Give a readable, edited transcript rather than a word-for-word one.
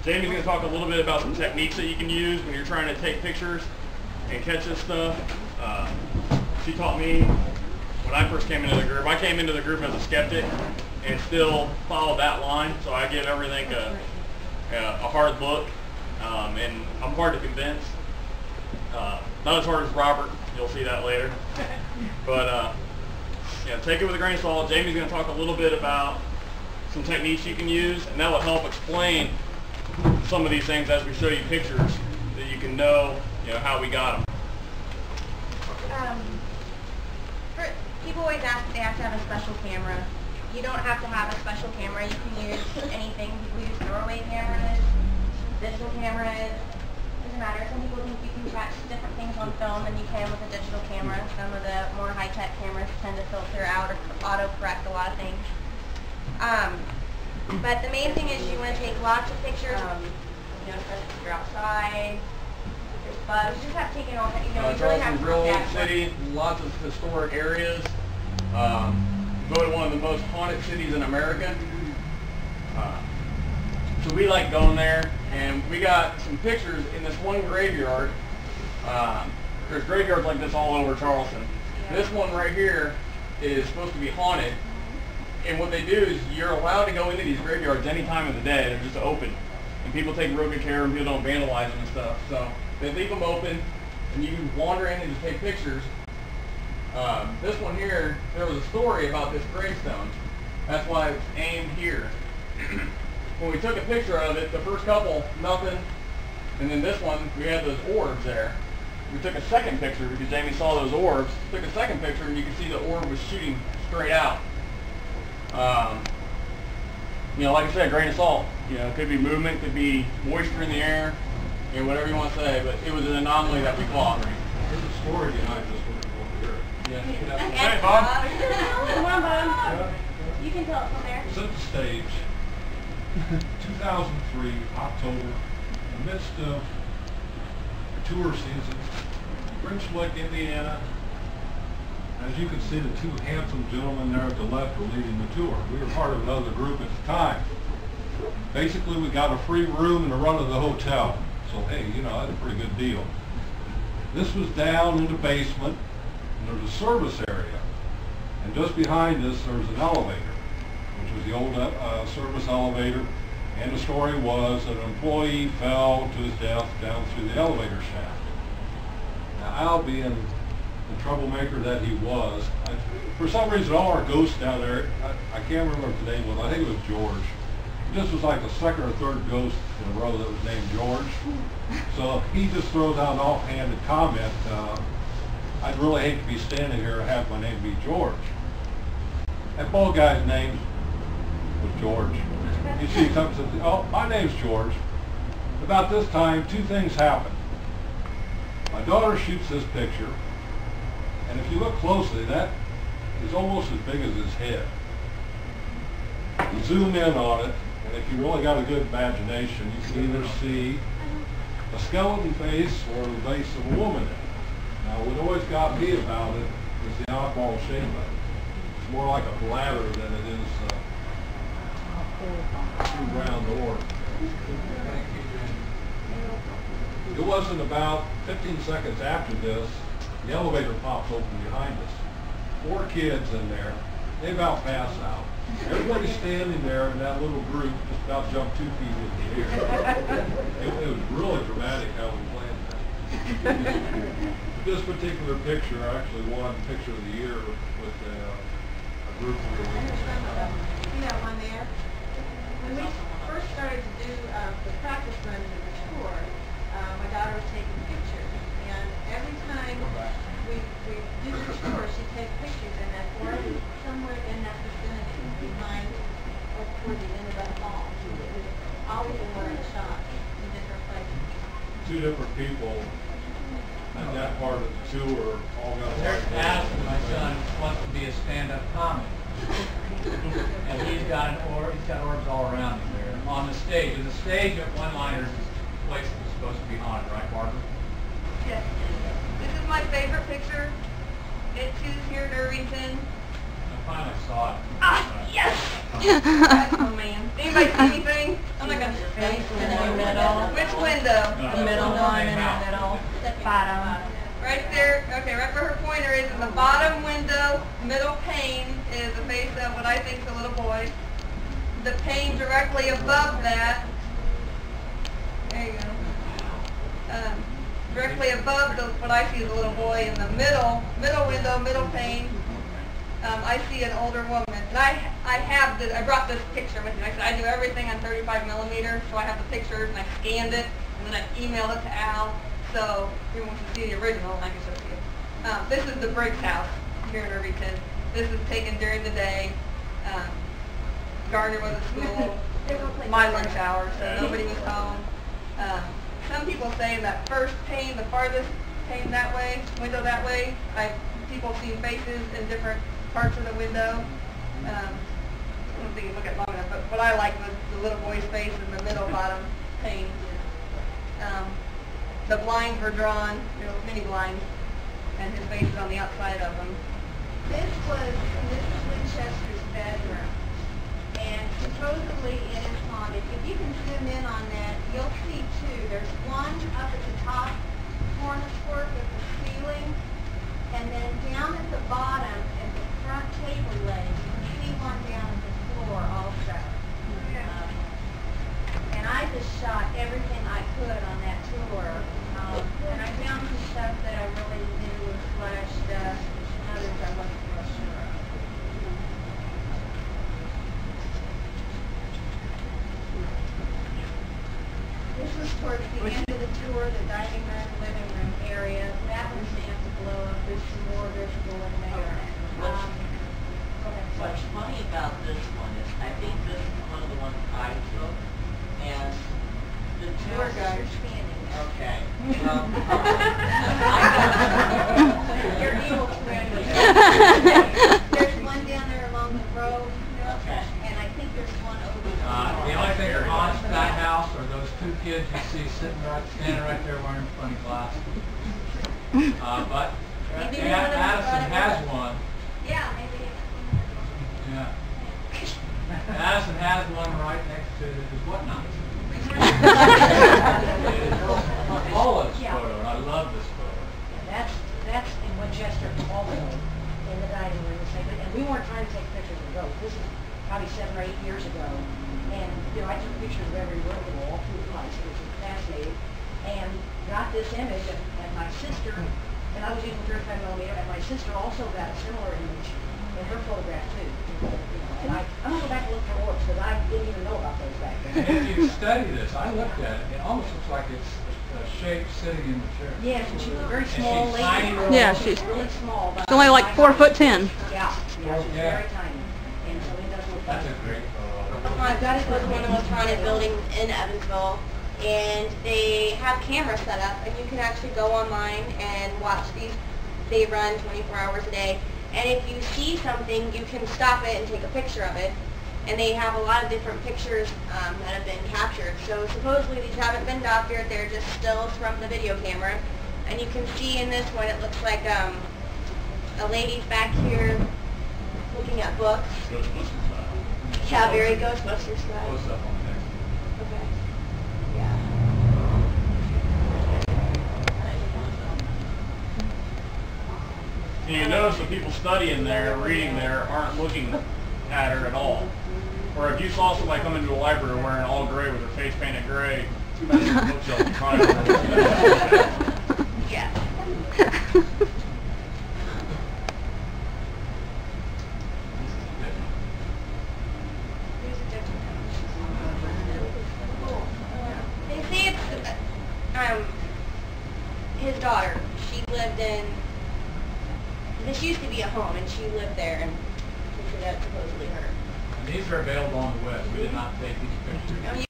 Jamie's going to talk a little bit about some techniques that you can use when you're trying to take pictures and catch this stuff. She taught me when I first came into the group. I came into the group as a skeptic and still followed that line, so I give everything a hard look, and I'm hard to convince. Not as hard as Robert, you'll see that later. But yeah, take it with a grain of salt. Jamie's going to talk a little bit about some techniques you can use, and that will help explain some of these things as we show you pictures, that you can know, how we got them. People always ask if they have to have a special camera. You don't have to have a special camera. You can use anything. People use throwaway cameras, digital cameras. Doesn't matter. Some people think you can catch different things on film than you can with a digital camera. Some of the more high-tech cameras tend to filter out or auto-correct a lot of things. But the main thing is you want to take lots of pictures. Especially if you're outside. There's bugs. You just have to take it all. Charleston's a real old city. Lots of historic areas. Voted one of the most haunted cities in America. So we like going there, and we got some pictures in this one graveyard. There's graveyards like this all over Charleston. Yeah. This one right here is supposed to be haunted, and what they do is you're allowed to go into these graveyards any time of the day. They're just open, and people take real good care of them. People don't vandalize them and stuff. So they leave them open, and you can wander in and just take pictures. This one here, there was a story about this gravestone. That's why it's aimed here. When we took a picture of it, the first couple, nothing. And then this one, we had those orbs there. We took a second picture because Jamie saw those orbs. Took a second picture and you could see the orb was shooting straight out. Like I said, grain of salt. It could be movement, could be moisture in the air, whatever you want to say. But it was an anomaly that we caught. There's a story behind this one. Yeah. Hey, Bob. Come on, Bob. You can tell it from there. Set the stage. 2003, October, in the midst of tour season, French Lick, Indiana. As you can see, the two handsome gentlemen there at the left were leading the tour. We were part of another group at the time. Basically, we got a free room and a run of the hotel. So, hey, that's a pretty good deal. This was down in the basement, and there's a service area. And just behind us, there's an elevator, which was the old service elevator, and the story was that an employee fell to his death down through the elevator shaft. Now, Al, being the troublemaker that he was, for some reason all our ghosts down there, I can't remember what the name was, I think it was George. This was like the second or third ghost in a row that was named George. So he just throws out an offhanded comment, I'd really hate to be standing here and have my name be George. That bald guy's name was George. You see, he comes and says, oh, my name's George. About this time, two things happen. My daughter shoots this picture, and if you look closely, that is almost as big as his head. You zoom in on it, and if you really got a good imagination, you can either see a skeleton face or the face of a woman in it. Now, what always got me about it is the oddball shape of it. It's more like a bladder than it is a true round orb. It wasn't about 15 seconds after this, the elevator pops open behind us. 4 kids in there. They about pass out. Everybody standing there in that little group just about jumped 2 feet in the air. It was really dramatic how we planned that. This particular picture, I actually won Picture of the Year with a group we were with. We have one there. When we first started to do the practice run of the tour, my daughter was taking pictures, and every time we do the tour, she'd take pictures, and that or somewhere in that vicinity, behind or toward the end of that hall. She was always in one of the shots in different places. 2 different people in that part of the tour all got There's Adam, my son, wants to be a stand-up comic. And he's got orbs all around him there. On the stage. There's a stage at one-liners, this place that's supposed to be haunted, right, Barbara? Yes. This is my favorite picture. It's here in Irvington. I finally saw it. Ah, yes! Oh man. Anybody see anything? I'm not gonna say. the pane directly above that. There you go. Directly above what I see is a little boy in the middle window, middle pane. I see an older woman, and I brought this picture with me. I said I do everything on 35 millimeter, so I have the pictures, and I scanned it, and then I emailed it to Al. So if you want to see the original, I can show it to you. This is the Briggs house here in Irvington. This is taken during the day. Gardner was at school, my lunch hour, so nobody was home. Some people say that first pane, the farthest pane that way, window that way, people see faces in different parts of the window. I don't think you look at long enough, but what I like was the little boy's face in the middle bottom pane. The blinds were drawn, mini blinds, and his face is on the outside of them. This was Mrs. Winchester's bedroom, and supposedly it is haunted. If you can zoom in on that, you'll see two. There's one up at the top cornice work at the ceiling, and then down at the bottom at the front table leg, you can see one down at the floor also. And I just shot everything I could on that tour, and I found some stuff that I really knew was flash dust, and others I wasn't real sure of. This was towards the end of the tour, the dining room, living room area. That one stands to blow up. There's some more visible in there. What's funny about this one is I think this is one of the ones I took, and the tour guide. Okay. You're evil twin. There's one down there along the road, Okay. and I think there's one over The only thing that haunts that house are those two kids you see standing right there wearing funny glasses. But Addison has one. Yeah, maybe. Yeah. Addison has one right next to his whatnot. Paula's photo, and I love this photo. That's in Winchester, also in the dining room. And we weren't trying to take pictures of ghosts. This is probably 7 or 8 years ago. And I took pictures of every room all through the place, which was fascinating. And got this image, and my sister, and I was using 35 millimeter, and my sister also got a similar image in her photograph too. And I'm going to go back and look for orbs, because I didn't even know about those back then. And if you study this, I looked at it, it almost looks like it's a shape sitting in the chair. Yes, and she was a very small she's lady. tiny. Yeah, She's really small. But She's only like 4'10". Yeah, she's Yeah. very tiny. And so it does look That's like a great photo. That was one of the most haunted buildings in Evansville, and they have cameras set up, and you can actually go online and watch these. They run 24 hours a day, and if you see something, you can stop it and take a picture of it. And they have a lot of different pictures that have been captured. So supposedly these haven't been doctored; they're just stills from the video camera. And you can see in this one, it looks like a lady's back here looking at books. Yeah, very Ghostbusters style. Close up on there. Okay. Yeah. And you notice the people studying there, reading there, aren't looking at her at all. Or if you saw somebody come into a library wearing all gray with their face painted gray, too bad there's a bookshelf in front of her. Yeah. They say it's his daughter. She lived in. This used to be a home, and she lived there, and that's supposedly her. And these are available on the web. We did not take these pictures.